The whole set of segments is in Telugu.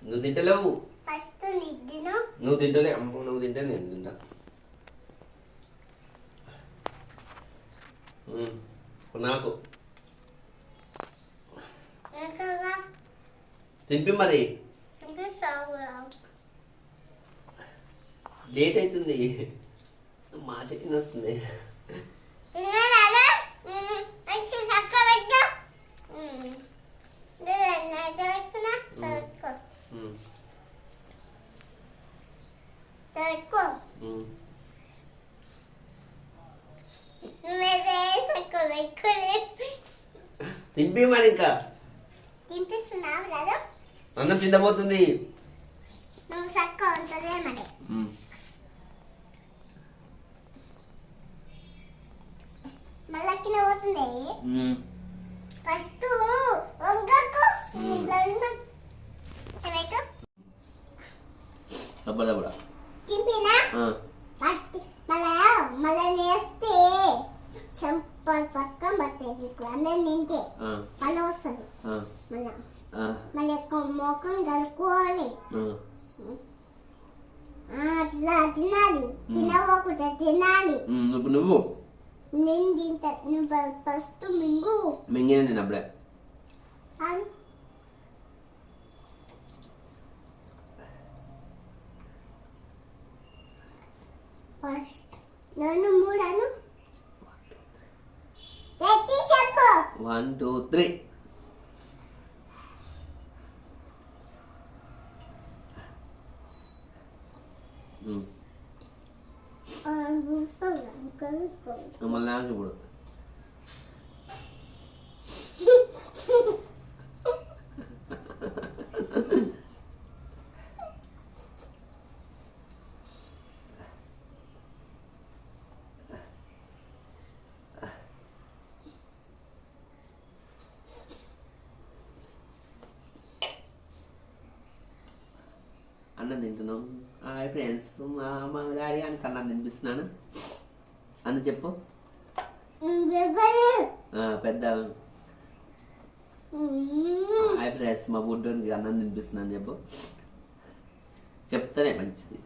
నువ్వు తింటలేవు. ఫస్ట్ నిద్దిను. నువ్వు తింటలే. అమ్మ నువ్వు తింటే నేను తింటా. నాకు తినిపి మరి. లేట్ అవుతుంది. మా చెట్టు వస్తుంది. తినిపి మరి. ఇంకా తినిపిస్తున్నావు కదా, అన్నం తినబోతుంది. నువ్వు చక్క ఉంటుందే మరి. మళ్ళీ పోతుంది. ఫస్ట్ వంగకు తింపినా మళ్ళీ నేస్తే చెంపలు పక్కన పట్టేది. అన్నం తింటే మళ్ళీ వస్తుంది. మళ్ళీ మొఖం కలుపుకోవాలి. అట్లా తినాలి. తినవకుండా తినాలి. నువ్వు నేను తింటా. నువ్వు ఫస్ట్ మింగు. మింగిన నేను అప్పుడే. ఫస్ట్ నేను మూడాను. 1 2 3. మళ్ళీ నాకు ఇప్పుడు అన్నం తింటున్నాం. హాయ్ ఫ్రెండ్స్, మా డాడీ అని అన్నం తినిపిస్తున్నాను అని చెప్పు. పెద్ద హాయ్ ఫ్రెండ్స్, మా బుడ్డోనికి అన్నం తినిపిస్తున్నాను చెప్పు. చెప్తానే మంచిది.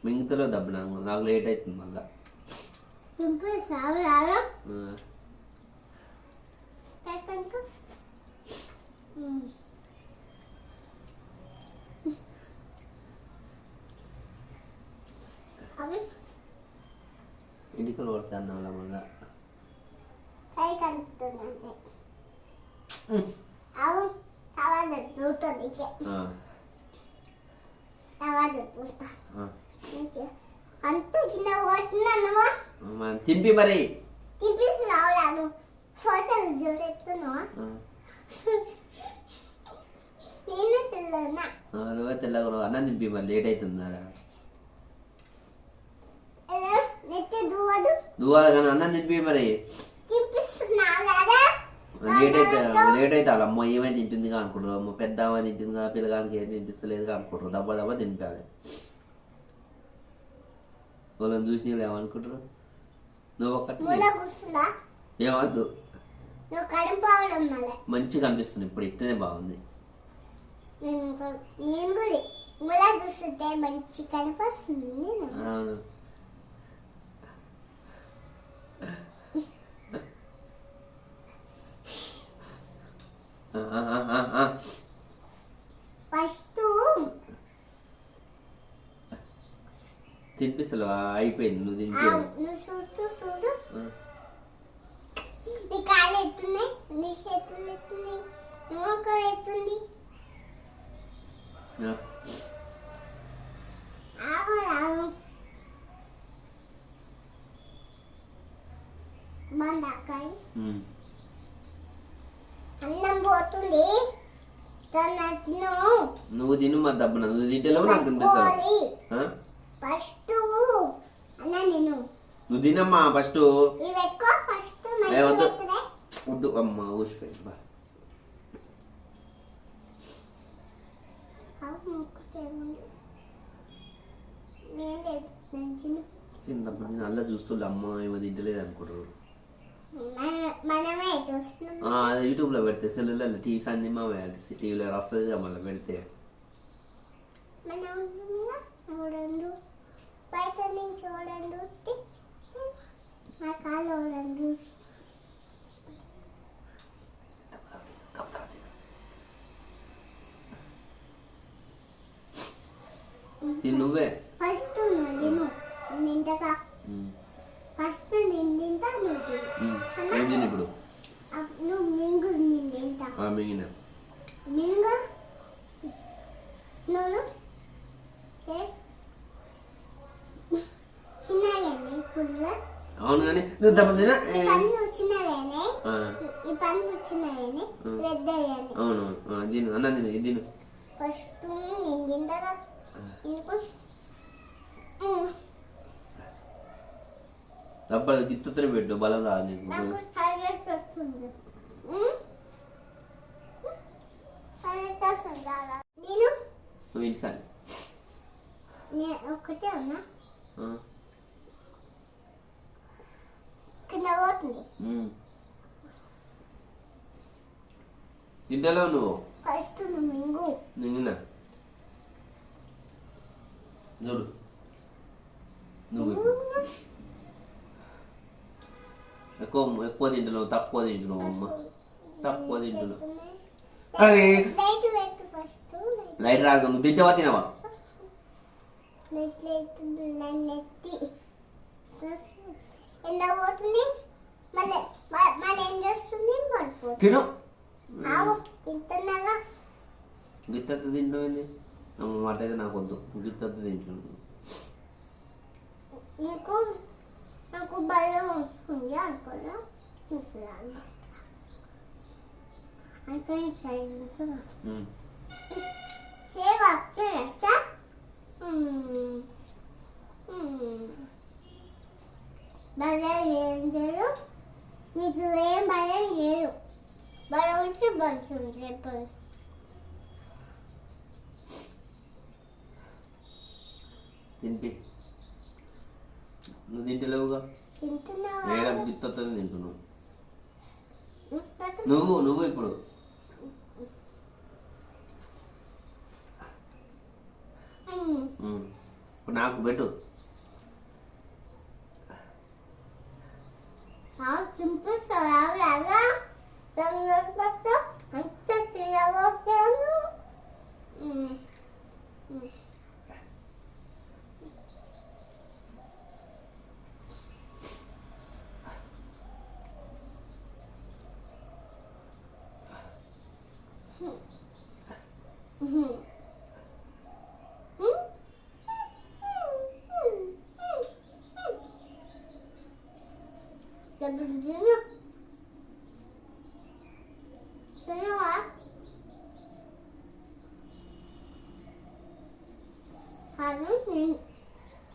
మిగతాలో దబ్బునాను, నాకు లేట్ అవుతుంది మళ్ళా. ఇంటికి కొడతాను అలా మళ్ళా. తినిపి మరి. తినిపిస్తున్నావు ఫోటోలు చూడెత్తున్నావా? నేను తెల్లనా? నువ్వే తెల్లగా. అన్నం తినిపి మరి, లేట్ అవుతుంది. దువ్వాలి కానీ అన్నం తినిపి మరి. లేట్ అయితే వాళ్ళ అమ్మ ఏమైతే తింటుందిగా అనుకుంటారు. అమ్మ పెద్ద అమ్మ తింటుందిగా, పిల్లగానికి ఏం తినిపిస్తలేదుగా అనుకుంటారు. దెబ్బ దెబ్బ తినిపించాలి. వాళ్ళని చూసి నీళ్ళు ఏమనుకుంటారు? నువ్వు ఒక్కటి ఏమద్దు. మంచిగా కనిపిస్తుంది ఇప్పుడు. ఇట్లనే బాగుంది. అవును. తినిపిస్తలే, అయిపోయింది. నువ్వు తినిపి. నీ కాళ్ళు ఎత్తున్నాయి, నీ చేతులు ఎత్తున్నాయి, మొక్క ఎత్తుంది. అన్నం పోతుంది. నువ్వు తిను మా దబ్బున. నువ్వు తింటలేవు, నాకు తినిపిస్తావు. ఫస్ట్ అన్న నేను నువ్వు తినమ్మా ఫస్ట్. వద్దు వద్దు అమ్మ ఊసిపోయి. చిన్నప్పుడు నేను అలా చూస్తూ అమ్మ ఏమో తింటలేదు అనుకుంటారు. మనమే చూస్తున్నాం. అది యూట్యూబ్లో పెడితే సెల్లులలో టీవీస్ అన్ని మా టీవీలో వస్తుంది మళ్ళీ పెడితే మనం చూడండి బయట నుంచి చూడండి చూస్తే మా కాళ్ళు చూడండి చూసి నువ్వే ఫస్ట్ తిను నింతగా ఫస్ట్ నేను తింటా నువ్వు తిను ఇప్పుడు నువ్వు మింగు నేను తింటా మింగిన మింగు నువ్వు చిన్నగానే ఇప్పుడు అవును కానీ నువ్వు తప్ప తిన ఈ పన్ను చిన్నగానే ఈ పన్ను చిన్నగానే పెద్దగానే అవును దీని అన్న తిను ఇది తిను ఫస్ట్ నేను తింటా ఇంకో తప్పదు గిత్తుతనే పెట్టు బలం రాదు నీకు నాకు సైలెంట్ పెట్టుకుంది సైలెంట్ వస్తుందా నేను నువ్వు ఇంటికాని నేను ఒక్కటే ఉన్నా కింద పోతుంది తింటలేవు నువ్వు ఫస్ట్ నువ్వు మింగు నిన్న చూడు నువ్వు ఎక్కువ తింటున్నావు తక్కువ తింటున్నావు అమ్మ తక్కువ తింటున్నావు అరే లైట్ పెట్టు ఫస్ట్ లైట్ రాదు నువ్వు తింటావా తినవా లైట్ నెత్తి ఎండ పోతుంది మళ్ళీ ఏం చేస్తుంది పడిపోతుంది తిను ఆవు తింటున్నాగా గిత్తత్తు తింటావు మాట అయితే నాకు వద్దు గిత్తత్తు తింటున్నాను నీకు నాకు భయం ఉంది అనుకోరా అంటే భయం ఏం లేదు నీకు ఏం భయం లేదు భయం ఉంటే బంతుంది చెప్పదు తింటే నువ్వు తింటలేవుగా మేడం గిత్తత్తు తింటున్నావు నువ్వు ఇప్పుడు ఇప్పుడు నాకు పెట్టు తినిపిస్తావా అంత తినవస్తాను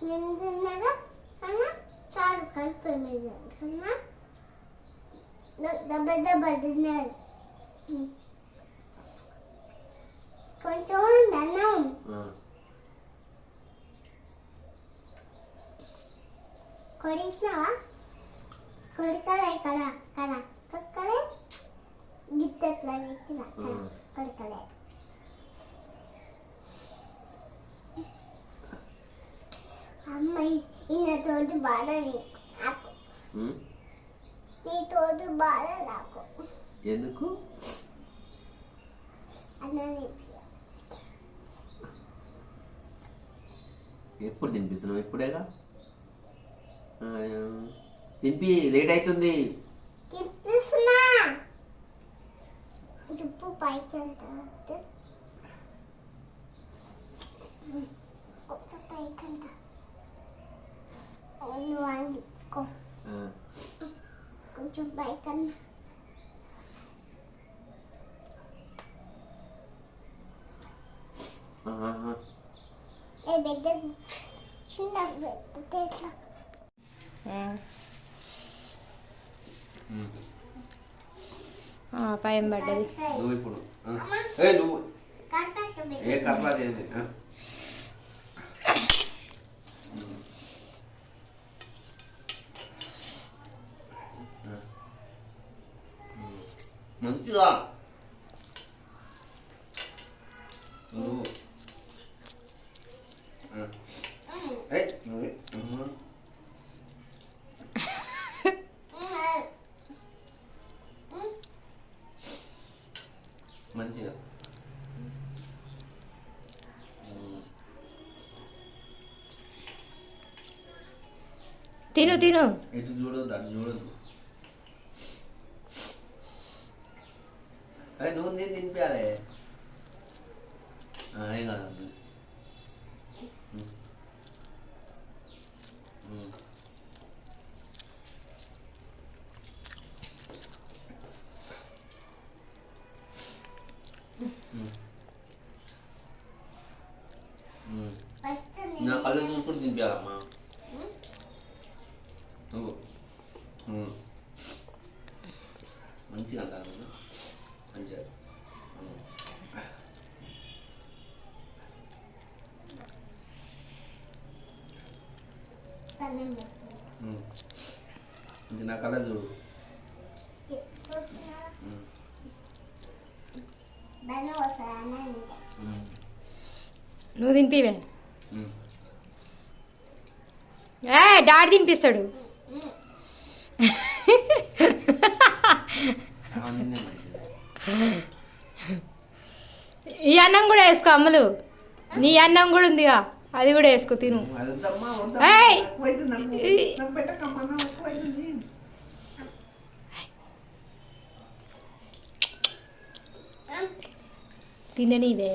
నిండున్నగా కన్నా చాలు కలిపి మీద కన్నా దెబ్బ దెబ్బ తిన్నారు కొంచెం అన్నం కొడిసినావా కొడుకలే కదా కదా కొక్కలే గిత్తట్లా గిట్టిన కొడుకలే అమ్మాయి ఈయన తోటి బాధ నాకు నీ తోటి బాధ నాకు ఎందుకు అన్నది ఎప్పుడు తినిపిస్తున్నావు ఇప్పుడేగా తినిపి లేట్ అవుతుంది తినిపిస్తున్నా దుప్పు పైకి వెళ్తా కొంచెం పైకి వెళ్తా నువ్వు అందుకో కొంచెం పైకి అన్నా ఏ బిడ్డ చిన్న పెట్టే ఇట్లా పైన పడ్డది నువ్వు ఇప్పుడు నువ్వు ఏ కర్లా చేయండి మంచిగా నువ్వు ఏయ్, నువ్వే. మంచిగా తిను తిను. ఇటు చూడొద్దు అటు చూడొద్దు. అరే నువ్వు నేను తినిపించాలి. ఏం కాదు. ఫస్ట్ నా కళ్ళు చూసుకుంటూ తినిపించాలమ్మా నువ్వు. మంచిగా అంటారు మంచిగా. ఇది నా కళ్ళ చూడు. నువ్వు తినిపివే. ఏ డాడీ తినిపిస్తాడు. అవన్నీ మంచిది. ఈ అన్నం కూడా వేసుకో అమ్ములు. నీ అన్నం కూడా ఉందిగా, అది కూడా వేసుకో తిను. అదొద్దమ్మా, ఏయ్! ఎక్కువైతుంది నాకు. నాకు పెట్టకమ్మా, నాకు ఎక్కువైతుంది. తిననీవే.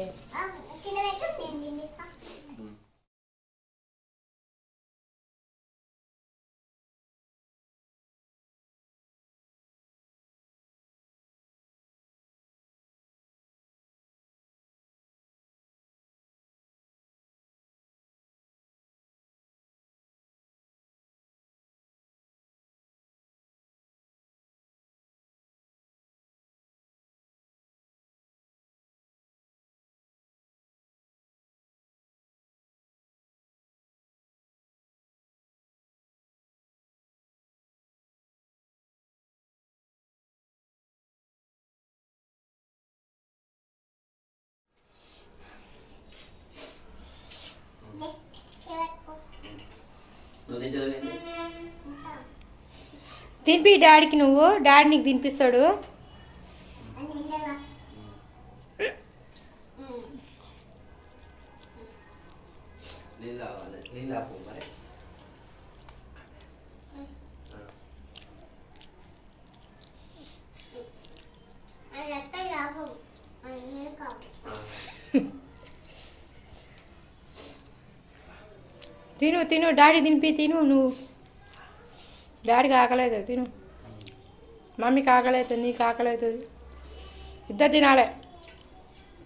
నువ్వు తింటే తినిపి డాడీకి. నువ్వు డాడీ నీకు తినిపిస్తాడు. నీళ్ళు కావాలి. నీళ్ళు ఆపు మరి. తిను తిను, డాడీ తినిపి తిను. నువ్వు డాడీకి ఆకలి అవుతుంది తిను. మమ్మీకి ఆకలి అవుతుంది, నీకు ఆకలి అవుతుంది. ఇద్దరు తినాలి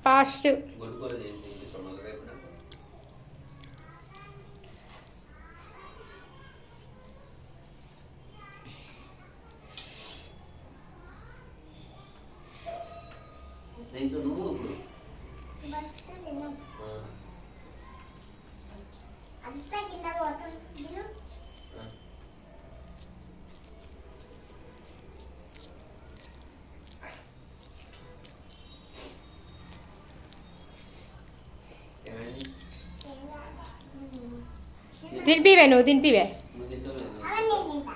ఫాస్ట్. గుడ్డుకూర తినిపిస్తాం మళ్ళీ రేపు నాకు. దీంట్లో నువ్వు ఇప్పుడు అంతా కింద పోతుంది. ఏమైంది? తినిపివే, నువ్వు తినిపివే. నువ్వు తింటావు నేను అవన్నీ తింటా.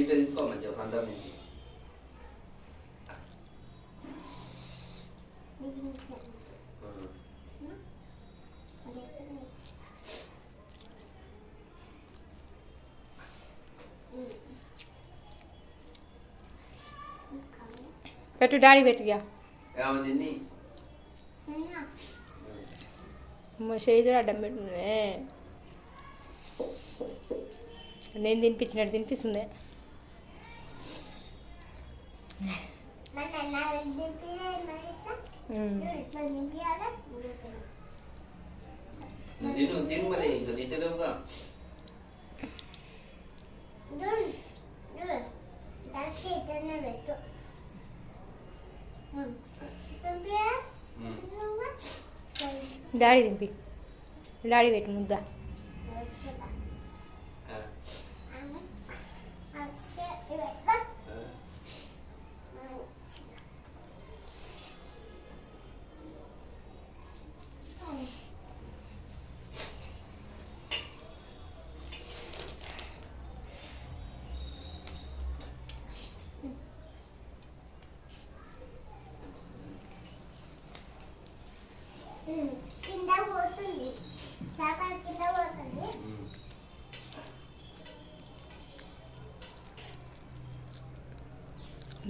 ఇట తీసుకో మంచిగా సందర్భం నుంచి. పెట్టు డాడీ పెట్టుగా. ఏమైంది? చేతులు అడ్డం పెట్టుకుందే. నేను తినిపించినట్టు తినిపిస్తుంది. తిను తిను మరి ఇంకా తింటలేవుగా. డాడీ తినిపి. డాడీ పెట్టు ముద్ద.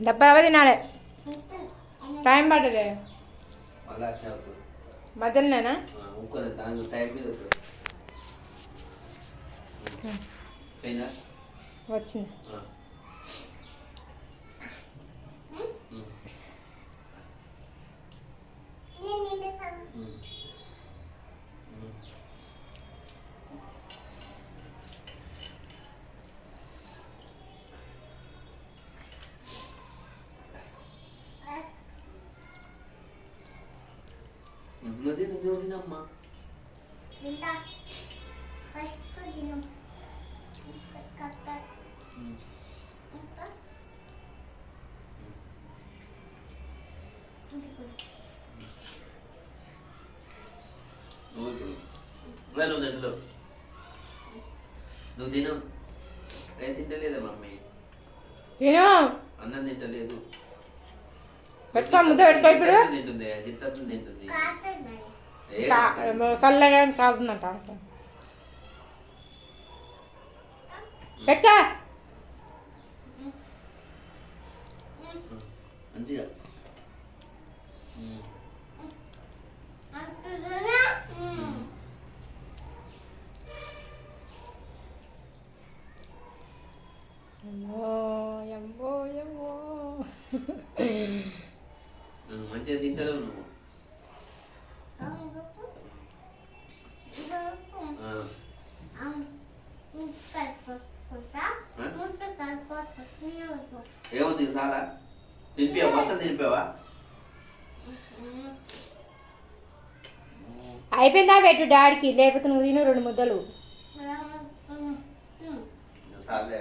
డబ్బా తినాలి టైం పడుతుంది మళ్ళీ అట్లా అవుతుంది మధ్యలోనేనా ఇంకొంచెం దాని టైం మీద అవుతుంది పోయిందా వచ్చింది నువ్వు తినమ్మా తింటా ఫస్ట్ తిను కక్క ఇంకా నువ్వు నువ్వు తింటలో నువ్వు తిను ఏం తింటలేదా మమ్మీ తిను అన్నం తింటలేదు పెట్టుకో ముద్ద పెట్టుకో ఇప్పుడు తింటుంది గిత్తత్వం తింటుంది కాస్తుంది చల్లగా కాదుందంట పెట్టుకో మంచిగా అమ్మో అమ్మో అమ్మో మంచిగా తింటలేవు నువ్వు ఏముంది చాలా తినిపావా మొత్తం తినిపావా అయిపోయిందా పెట్టు డాడీకి లేకపోతే నువ్వు తిను 2 ముద్దలు చాలే